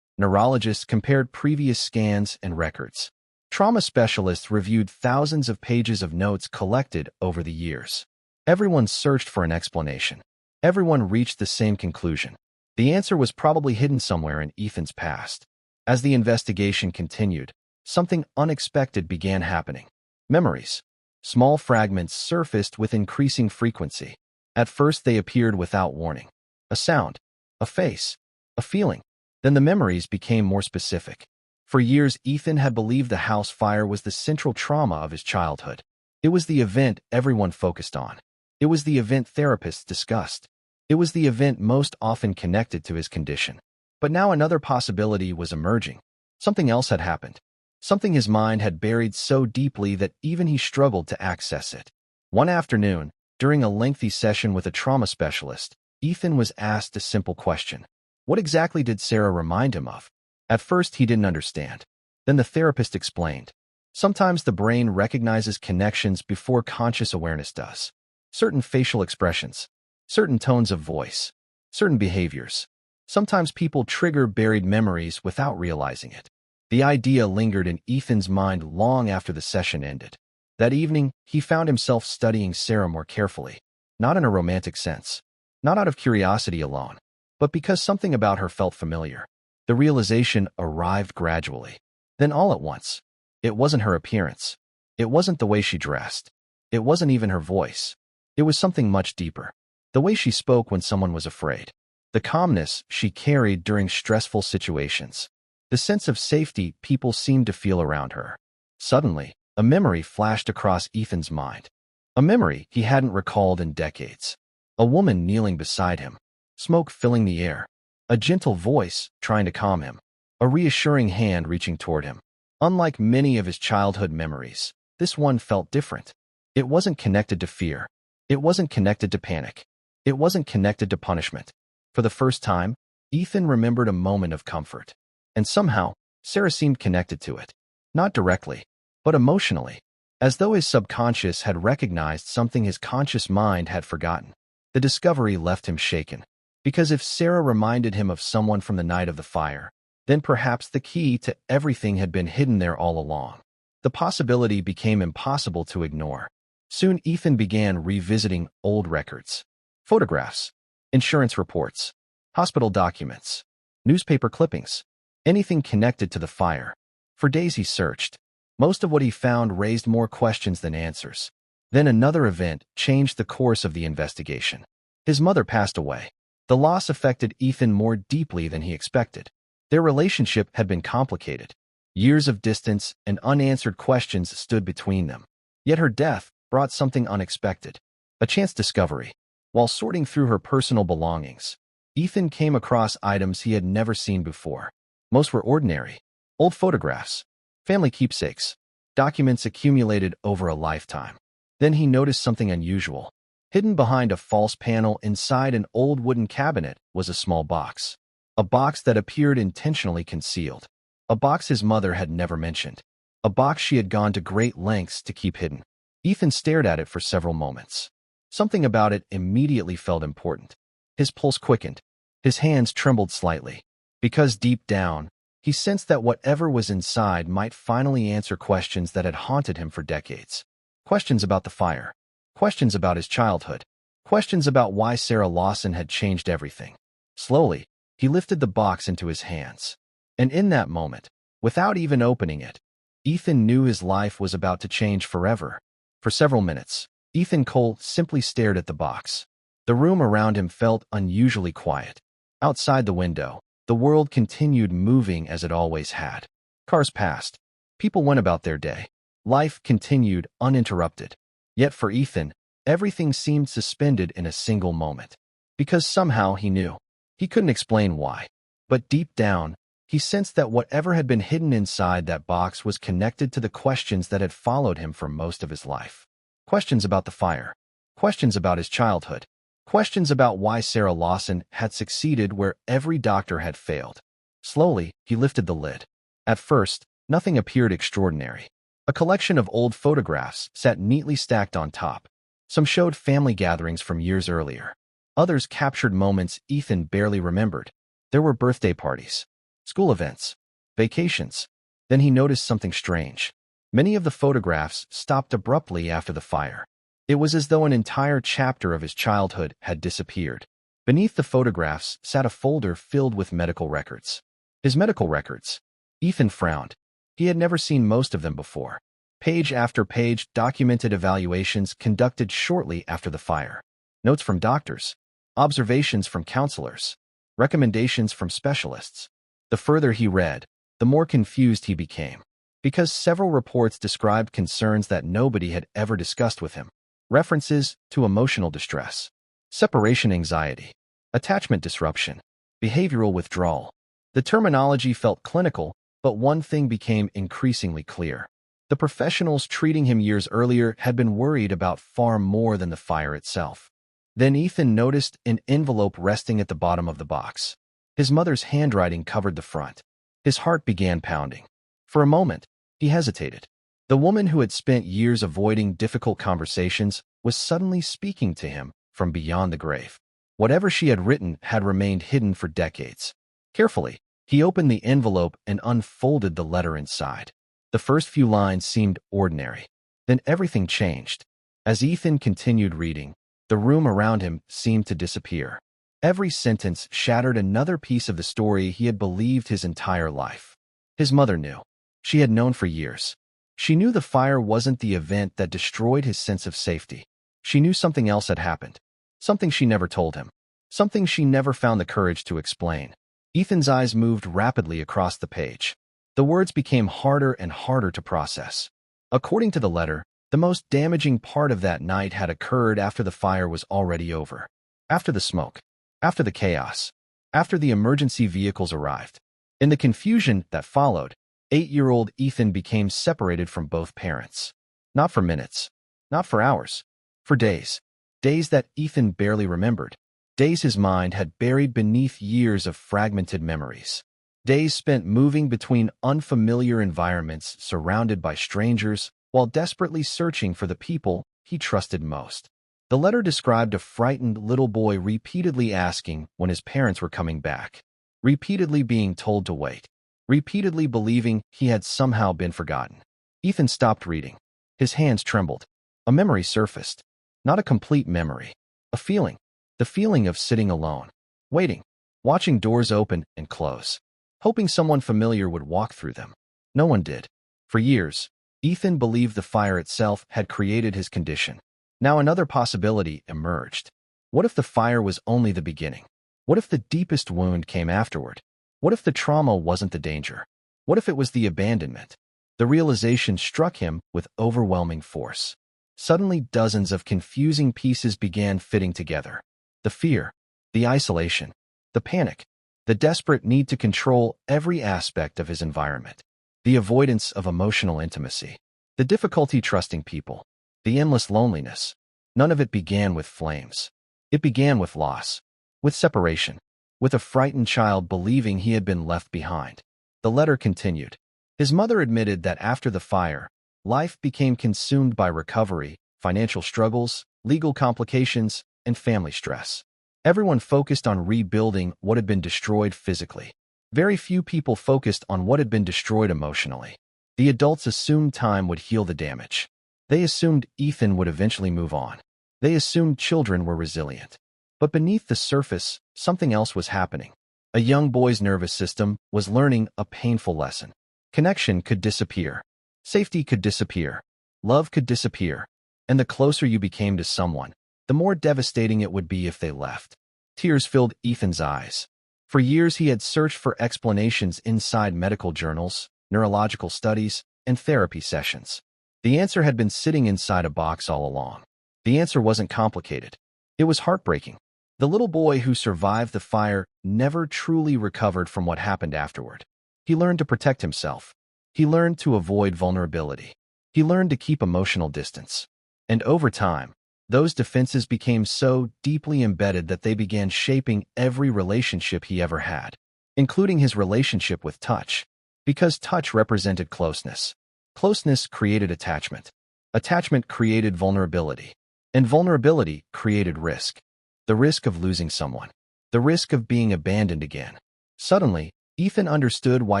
[SPEAKER 1] Neurologists compared previous scans and records. Trauma specialists reviewed thousands of pages of notes collected over the years. Everyone searched for an explanation. Everyone reached the same conclusion. The answer was probably hidden somewhere in Ethan's past. As the investigation continued, something unexpected began happening. Memories. Small fragments surfaced with increasing frequency. At first they appeared without warning. A sound, a face, a feeling. Then the memories became more specific. For years, Ethan had believed the house fire was the central trauma of his childhood. It was the event everyone focused on. It was the event therapists discussed. It was the event most often connected to his condition. But now another possibility was emerging. Something else had happened. Something his mind had buried so deeply that even he struggled to access it. One afternoon, during a lengthy session with a trauma specialist, Ethan was asked a simple question. What exactly did Sarah remind him of? At first, he didn't understand. Then the therapist explained. Sometimes the brain recognizes connections before conscious awareness does. Certain facial expressions, certain tones of voice, certain behaviors. Sometimes people trigger buried memories without realizing it. The idea lingered in Ethan's mind long after the session ended. That evening, he found himself studying Sarah more carefully. Not in a romantic sense. Not out of curiosity alone. but because something about her felt familiar. The realization arrived gradually. Then all at once. It wasn't her appearance. It wasn't the way she dressed. It wasn't even her voice. It was something much deeper. The way she spoke when someone was afraid. The calmness she carried during stressful situations. The sense of safety people seemed to feel around her. Suddenly, a memory flashed across Ethan's mind. A memory he hadn't recalled in decades. A woman kneeling beside him. Smoke filling the air. A gentle voice trying to calm him. A reassuring hand reaching toward him. Unlike many of his childhood memories, this one felt different. It wasn't connected to fear. It wasn't connected to panic. It wasn't connected to punishment. For the first time, Ethan remembered a moment of comfort. And somehow, Sarah seemed connected to it. Not directly, but emotionally, as though his subconscious had recognized something his conscious mind had forgotten. The discovery left him shaken. Because if Sarah reminded him of someone from the night of the fire, then perhaps the key to everything had been hidden there all along. The possibility became impossible to ignore. Soon Ethan began revisiting old records. Photographs, insurance reports, hospital documents, newspaper clippings, anything connected to the fire. For days he searched. Most of what he found raised more questions than answers. Then another event changed the course of the investigation. His mother passed away. The loss affected Ethan more deeply than he expected. Their relationship had been complicated. Years of distance and unanswered questions stood between them. Yet her death brought something unexpected. A chance discovery. While sorting through her personal belongings, Ethan came across items he had never seen before. Most were ordinary. Old photographs, family keepsakes, documents accumulated over a lifetime. Then he noticed something unusual. Hidden behind a false panel inside an old wooden cabinet was a small box. A box that appeared intentionally concealed. A box his mother had never mentioned. A box she had gone to great lengths to keep hidden. Ethan stared at it for several moments. Something about it immediately felt important. His pulse quickened. His hands trembled slightly. Because deep down, he sensed that whatever was inside might finally answer questions that had haunted him for decades. Questions about the fire. Questions about his childhood. Questions about why Sarah Lawson had changed everything. Slowly, he lifted the box into his hands. And in that moment, without even opening it, Ethan knew his life was about to change forever. For several minutes, Ethan Cole simply stared at the box. The room around him felt unusually quiet. Outside the window, the world continued moving as it always had. Cars passed. People went about their day. Life continued uninterrupted. Yet for Ethan, everything seemed suspended in a single moment. Because somehow he knew. He couldn't explain why. But deep down, he sensed that whatever had been hidden inside that box was connected to the questions that had followed him for most of his life. Questions about the fire. Questions about his childhood. Questions about why Sarah Lawson had succeeded where every doctor had failed. Slowly, he lifted the lid. At first, nothing appeared extraordinary. A collection of old photographs sat neatly stacked on top. Some showed family gatherings from years earlier. Others captured moments Ethan barely remembered. There were birthday parties, school events, vacations. Then he noticed something strange. Many of the photographs stopped abruptly after the fire. It was as though an entire chapter of his childhood had disappeared. Beneath the photographs sat a folder filled with medical records. His medical records. Ethan frowned. He had never seen most of them before. Page after page documented evaluations conducted shortly after the fire. Notes from doctors. Observations from counselors. Recommendations from specialists. The further he read, the more confused he became. Because several reports described concerns that nobody had ever discussed with him. References to emotional distress, separation anxiety, attachment disruption, behavioral withdrawal. The terminology felt clinical, but one thing became increasingly clear. The professionals treating him years earlier had been worried about far more than the fire itself. Then Ethan noticed an envelope resting at the bottom of the box. His mother's handwriting covered the front. His heart began pounding. For a moment, he hesitated. The woman who had spent years avoiding difficult conversations was suddenly speaking to him from beyond the grave. Whatever she had written had remained hidden for decades. Carefully, he opened the envelope and unfolded the letter inside. The first few lines seemed ordinary. Then everything changed. As Ethan continued reading, the room around him seemed to disappear. Every sentence shattered another piece of the story he had believed his entire life. His mother knew. She had known for years. She knew the fire wasn't the event that destroyed his sense of safety. She knew something else had happened. Something she never told him. Something she never found the courage to explain. Ethan's eyes moved rapidly across the page. The words became harder and harder to process. According to the letter, the most damaging part of that night had occurred after the fire was already over. After the smoke. After the chaos. After the emergency vehicles arrived. In the confusion that followed, 8-year-old Ethan became separated from both parents. Not for minutes. Not for hours. For days. Days that Ethan barely remembered. Days his mind had buried beneath years of fragmented memories. Days spent moving between unfamiliar environments surrounded by strangers while desperately searching for the people he trusted most. The letter described a frightened little boy repeatedly asking when his parents were coming back, repeatedly being told to wait, repeatedly believing he had somehow been forgotten. Ethan stopped reading. His hands trembled. A memory surfaced. Not a complete memory. A feeling. The feeling of sitting alone, waiting, watching doors open and close, hoping someone familiar would walk through them. No one did. For years, Ethan believed the fire itself had created his condition. Now another possibility emerged. What if the fire was only the beginning? What if the deepest wound came afterward? What if the trauma wasn't the danger? What if it was the abandonment? The realization struck him with overwhelming force. Suddenly, dozens of confusing pieces began fitting together. The fear, the isolation, the panic, the desperate need to control every aspect of his environment, the avoidance of emotional intimacy, the difficulty trusting people, the endless loneliness. None of it began with flames. It began with loss, with separation, with a frightened child believing he had been left behind. The letter continued. His mother admitted that after the fire, life became consumed by recovery, financial struggles, legal complications, and family stress. Everyone focused on rebuilding what had been destroyed physically. Very few people focused on what had been destroyed emotionally. The adults assumed time would heal the damage. They assumed Ethan would eventually move on. They assumed children were resilient. But beneath the surface, something else was happening. A young boy's nervous system was learning a painful lesson. Connection could disappear. Safety could disappear. Love could disappear. And the closer you became to someone, the more devastating it would be if they left. Tears filled Ethan's eyes. For years he had searched for explanations inside medical journals, neurological studies, and therapy sessions. The answer had been sitting inside a box all along. The answer wasn't complicated. It was heartbreaking. The little boy who survived the fire never truly recovered from what happened afterward. He learned to protect himself. He learned to avoid vulnerability. He learned to keep emotional distance. And over time, those defenses became so deeply embedded that they began shaping every relationship he ever had, including his relationship with touch. Because touch represented closeness. Closeness created attachment. Attachment created vulnerability. And vulnerability created risk. The risk of losing someone. The risk of being abandoned again. Suddenly, Ethan understood why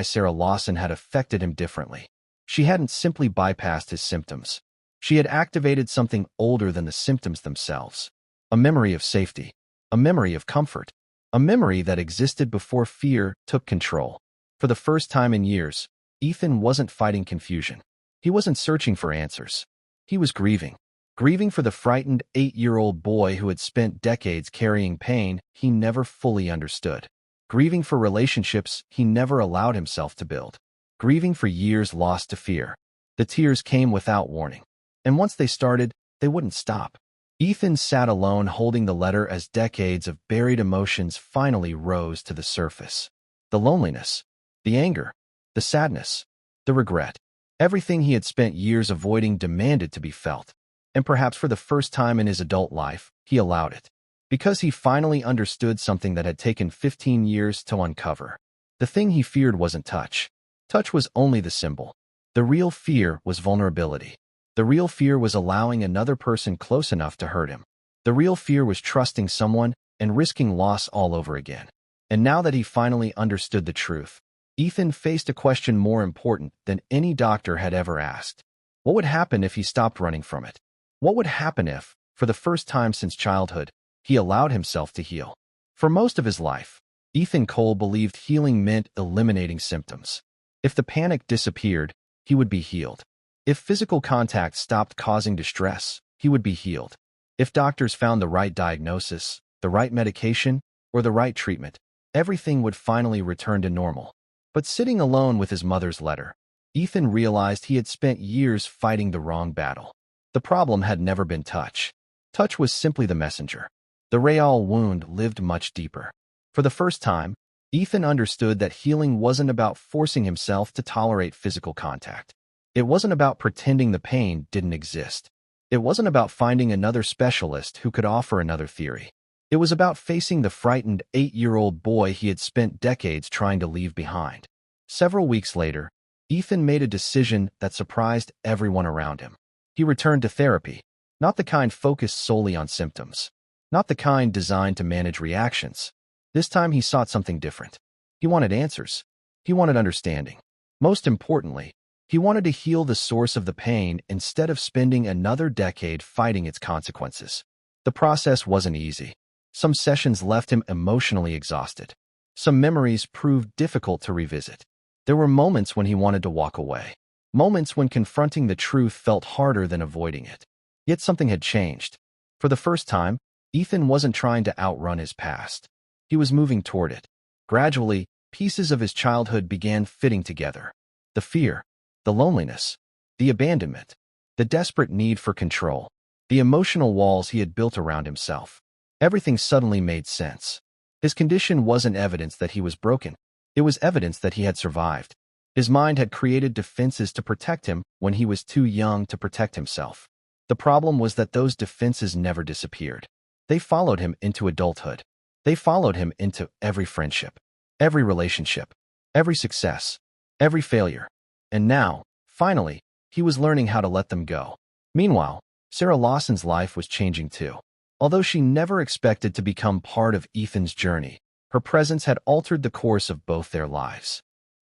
[SPEAKER 1] Sarah Lawson had affected him differently. She hadn't simply bypassed his symptoms. She had activated something older than the symptoms themselves. A memory of safety. A memory of comfort. A memory that existed before fear took control. For the first time in years, Ethan wasn't fighting confusion. He wasn't searching for answers. He was grieving. Grieving for the frightened 8-year-old boy who had spent decades carrying pain he never fully understood. Grieving for relationships he never allowed himself to build. Grieving for years lost to fear. The tears came without warning. And once they started, they wouldn't stop. Ethan sat alone holding the letter as decades of buried emotions finally rose to the surface. The loneliness, the anger, the sadness, the regret. Everything he had spent years avoiding demanded to be felt. And perhaps for the first time in his adult life, he allowed it. Because he finally understood something that had taken 15 years to uncover. The thing he feared wasn't touch. Touch was only the symbol. The real fear was vulnerability. The real fear was allowing another person close enough to hurt him. The real fear was trusting someone and risking loss all over again. And now that he finally understood the truth, Ethan faced a question more important than any doctor had ever asked. What would happen if he stopped running from it? What would happen if, for the first time since childhood, he allowed himself to heal? For most of his life, Ethan Cole believed healing meant eliminating symptoms. If the panic disappeared, he would be healed. If physical contact stopped causing distress, he would be healed. If doctors found the right diagnosis, the right medication, or the right treatment, everything would finally return to normal. But sitting alone with his mother's letter, Ethan realized he had spent years fighting the wrong battle. The problem had never been touch. Touch was simply the messenger. The real wound lived much deeper. For the first time, Ethan understood that healing wasn't about forcing himself to tolerate physical contact. It wasn't about pretending the pain didn't exist. It wasn't about finding another specialist who could offer another theory. It was about facing the frightened 8-year-old boy he had spent decades trying to leave behind. Several weeks later, Ethan made a decision that surprised everyone around him. He returned to therapy, not the kind focused solely on symptoms, not the kind designed to manage reactions. This time he sought something different. He wanted answers. He wanted understanding. Most importantly, he wanted to heal the source of the pain instead of spending another decade fighting its consequences. The process wasn't easy. Some sessions left him emotionally exhausted. Some memories proved difficult to revisit. There were moments when he wanted to walk away. Moments when confronting the truth felt harder than avoiding it. Yet something had changed. For the first time, Ethan wasn't trying to outrun his past. He was moving toward it. Gradually, pieces of his childhood began fitting together. The fear, the loneliness, the abandonment, the desperate need for control, the emotional walls he had built around himself. Everything suddenly made sense. His condition wasn't evidence that he was broken. It was evidence that he had survived. His mind had created defenses to protect him when he was too young to protect himself. The problem was that those defenses never disappeared. They followed him into adulthood. They followed him into every friendship, every relationship, every success, every failure. And now, finally, he was learning how to let them go. Meanwhile, Sarah Lawson's life was changing too. Although she never expected to become part of Ethan's journey, her presence had altered the course of both their lives.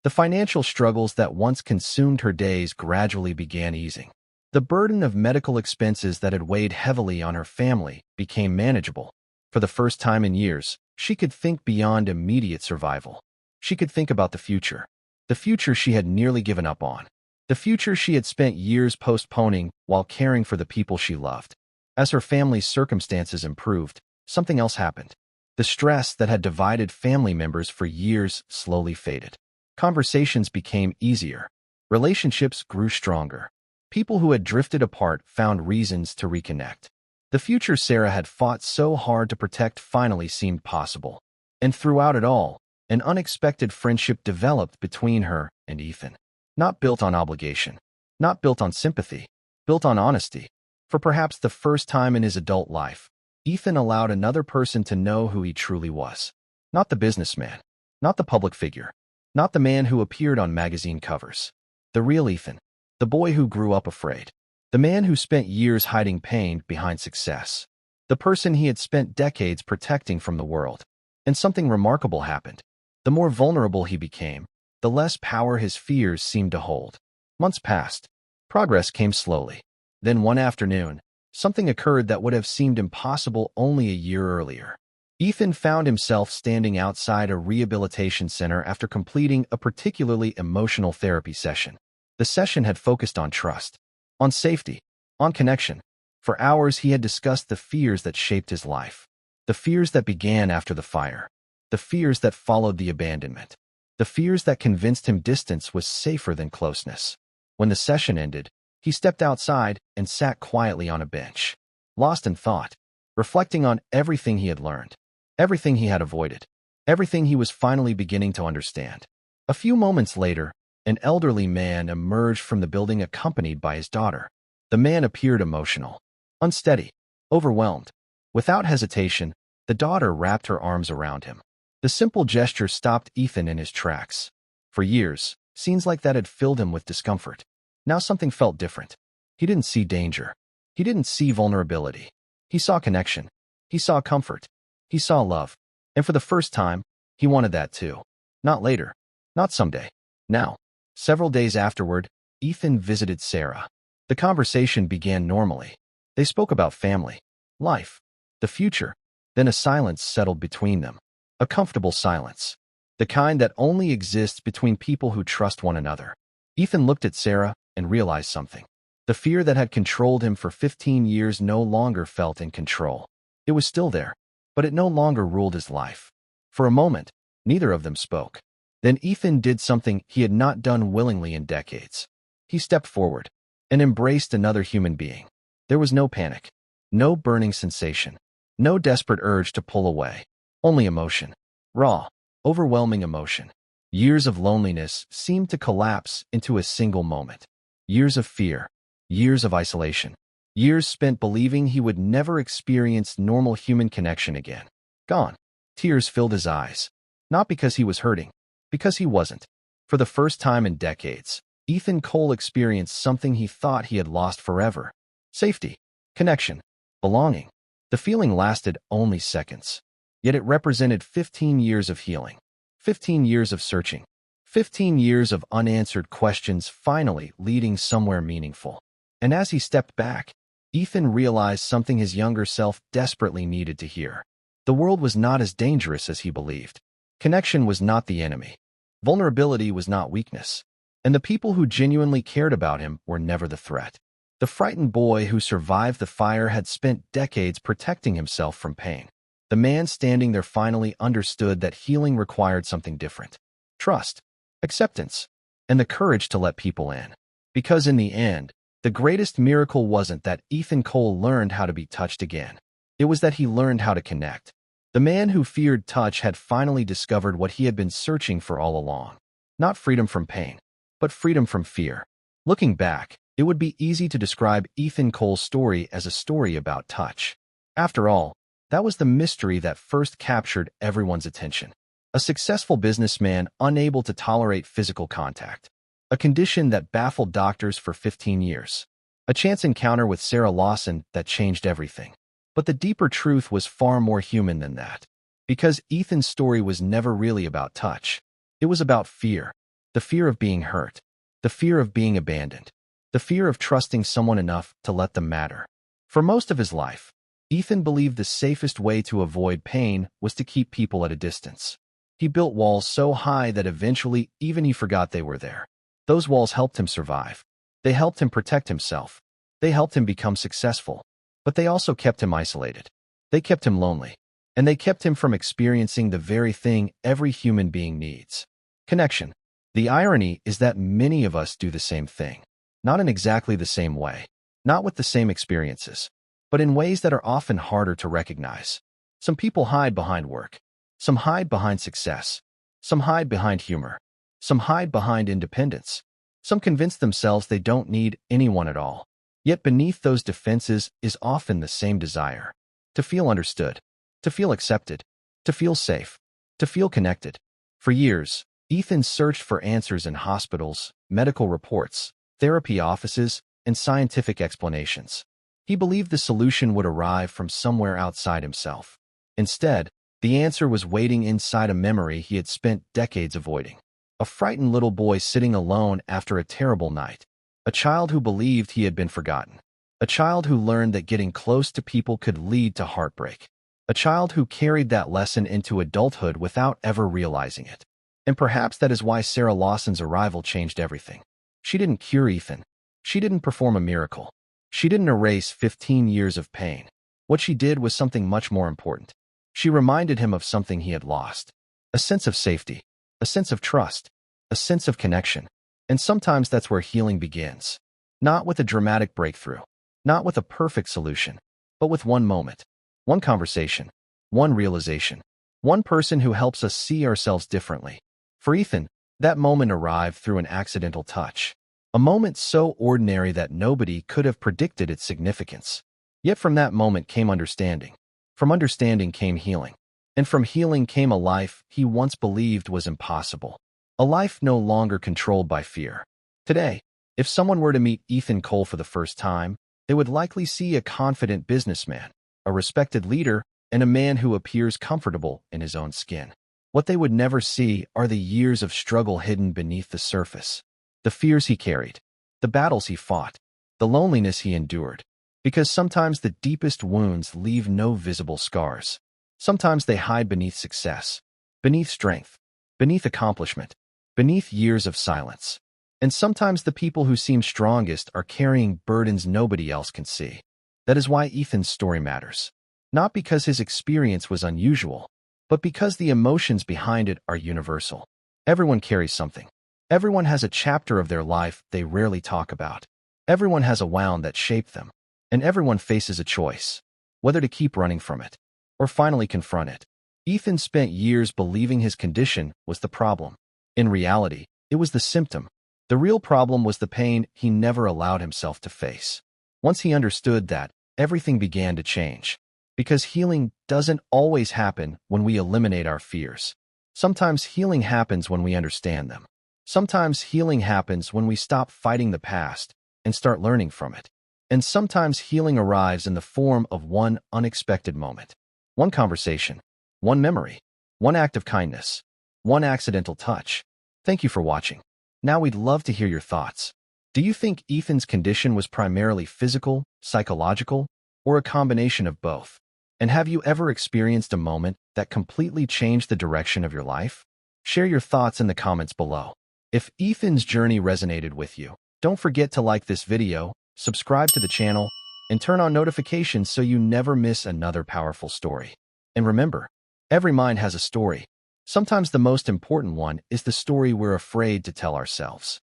[SPEAKER 1] The financial struggles that once consumed her days gradually began easing. The burden of medical expenses that had weighed heavily on her family became manageable. For the first time in years, she could think beyond immediate survival. She could think about the future she had nearly given up on, the future she had spent years postponing while caring for the people she loved. As her family's circumstances improved, something else happened. The stress that had divided family members for years slowly faded. Conversations became easier. Relationships grew stronger. People who had drifted apart found reasons to reconnect. The future Sarah had fought so hard to protect finally seemed possible. And throughout it all, an unexpected friendship developed between her and Ethan. Not built on obligation, not built on sympathy, built on honesty. For perhaps the first time in his adult life, Ethan allowed another person to know who he truly was. Not the businessman, not the public figure, not the man who appeared on magazine covers. The real Ethan, the boy who grew up afraid, the man who spent years hiding pain behind success, the person he had spent decades protecting from the world. And something remarkable happened. The more vulnerable he became, the less power his fears seemed to hold. Months passed. Progress came slowly. Then one afternoon, something occurred that would have seemed impossible only a year earlier. Ethan found himself standing outside a rehabilitation center after completing a particularly emotional therapy session. The session had focused on trust, on safety, on connection. For hours he had discussed the fears that shaped his life. The fears that began after the fire. The fears that followed the abandonment. The fears that convinced him distance was safer than closeness. When the session ended, he stepped outside and sat quietly on a bench, lost in thought, reflecting on everything he had learned, everything he had avoided, everything he was finally beginning to understand. A few moments later, an elderly man emerged from the building accompanied by his daughter. The man appeared emotional, unsteady, overwhelmed. Without hesitation, the daughter wrapped her arms around him. The simple gesture stopped Ethan in his tracks. For years, scenes like that had filled him with discomfort. Now something felt different. He didn't see danger. He didn't see vulnerability. He saw connection. He saw comfort. He saw love. And for the first time, he wanted that too. Not later. Not someday. Now. Several days afterward, Ethan visited Sarah. The conversation began normally. They spoke about family, life, the future. Then a silence settled between them. A comfortable silence. The kind that only exists between people who trust one another. Ethan looked at Sarah and realized something. The fear that had controlled him for 15 years no longer felt in control. It was still there, but it no longer ruled his life. For a moment, neither of them spoke. Then Ethan did something he had not done willingly in decades. He stepped forward and embraced another human being. There was no panic, no burning sensation, no desperate urge to pull away. Only emotion. Raw, overwhelming emotion. Years of loneliness seemed to collapse into a single moment. Years of fear, years of isolation, years spent believing he would never experience normal human connection again. Gone. Tears filled his eyes. Not because he was hurting, because he wasn't. For the first time in decades, Ethan Cole experienced something he thought he had lost forever. Safety, connection, belonging. The feeling lasted only seconds. Yet it represented 15 years of healing, 15 years of searching, 15 years of unanswered questions finally leading somewhere meaningful. And as he stepped back, Ethan realized something his younger self desperately needed to hear. The world was not as dangerous as he believed. Connection was not the enemy. Vulnerability was not weakness. And the people who genuinely cared about him were never the threat. The frightened boy who survived the fire had spent decades protecting himself from pain. The man standing there finally understood that healing required something different. Trust, acceptance, and the courage to let people in. Because in the end, the greatest miracle wasn't that Ethan Cole learned how to be touched again. It was that he learned how to connect. The man who feared touch had finally discovered what he had been searching for all along. Not freedom from pain, but freedom from fear. Looking back, it would be easy to describe Ethan Cole's story as a story about touch. After all, that was the mystery that first captured everyone's attention. A successful businessman unable to tolerate physical contact. A condition that baffled doctors for 15 years. A chance encounter with Sarah Lawson that changed everything. But the deeper truth was far more human than that. Because Ethan's story was never really about touch. It was about fear. The fear of being hurt. The fear of being abandoned. The fear of trusting someone enough to let them matter. For most of his life, Ethan believed the safest way to avoid pain was to keep people at a distance. He built walls so high that eventually even he forgot they were there. Those walls helped him survive. They helped him protect himself. They helped him become successful. But they also kept him isolated. They kept him lonely. And they kept him from experiencing the very thing every human being needs. Connection. The irony is that many of us do the same thing. Not in exactly the same way. Not with the same experiences. But in ways that are often harder to recognize. Some people hide behind work. Some hide behind success. Some hide behind humor. Some hide behind independence. Some convince themselves they don't need anyone at all. Yet beneath those defenses is often the same desire. To feel understood. To feel accepted. To feel safe. To feel connected. For years, Ethan searched for answers in hospitals, medical reports, therapy offices, and scientific explanations. He believed the solution would arrive from somewhere outside himself. Instead, the answer was waiting inside a memory he had spent decades avoiding. A frightened little boy sitting alone after a terrible night. A child who believed he had been forgotten. A child who learned that getting close to people could lead to heartbreak. A child who carried that lesson into adulthood without ever realizing it. And perhaps that is why Sarah Lawson's arrival changed everything. She didn't cure Ethan. She didn't perform a miracle. She didn't erase 15 years of pain. What she did was something much more important. She reminded him of something he had lost. A sense of safety. A sense of trust. A sense of connection. And sometimes that's where healing begins. Not with a dramatic breakthrough. Not with a perfect solution. But with one moment. One conversation. One realization. One person who helps us see ourselves differently. For Ethan, that moment arrived through an accidental touch. A moment so ordinary that nobody could have predicted its significance. Yet from that moment came understanding. From understanding came healing. And from healing came a life he once believed was impossible. A life no longer controlled by fear. Today, if someone were to meet Ethan Cole for the first time, they would likely see a confident businessman, a respected leader, and a man who appears comfortable in his own skin. What they would never see are the years of struggle hidden beneath the surface. The fears he carried, the battles he fought, the loneliness he endured. Because sometimes the deepest wounds leave no visible scars. Sometimes they hide beneath success, beneath strength, beneath accomplishment, beneath years of silence. And sometimes the people who seem strongest are carrying burdens nobody else can see. That is why Ethan's story matters. Not because his experience was unusual, but because the emotions behind it are universal. Everyone carries something. Everyone has a chapter of their life they rarely talk about. Everyone has a wound that shaped them. And everyone faces a choice, whether to keep running from it or finally confront it. Ethan spent years believing his condition was the problem. In reality, it was the symptom. The real problem was the pain he never allowed himself to face. Once he understood that, everything began to change. Because healing doesn't always happen when we eliminate our fears. Sometimes healing happens when we understand them. Sometimes healing happens when we stop fighting the past and start learning from it. And sometimes healing arrives in the form of one unexpected moment. One conversation, one memory, one act of kindness, one accidental touch. Thank you for watching. Now we'd love to hear your thoughts. Do you think Ethan's condition was primarily physical, psychological, or a combination of both? And have you ever experienced a moment that completely changed the direction of your life? Share your thoughts in the comments below. If Ethan's journey resonated with you, don't forget to like this video, subscribe to the channel, and turn on notifications so you never miss another powerful story. And remember, every mind has a story. Sometimes the most important one is the story we're afraid to tell ourselves.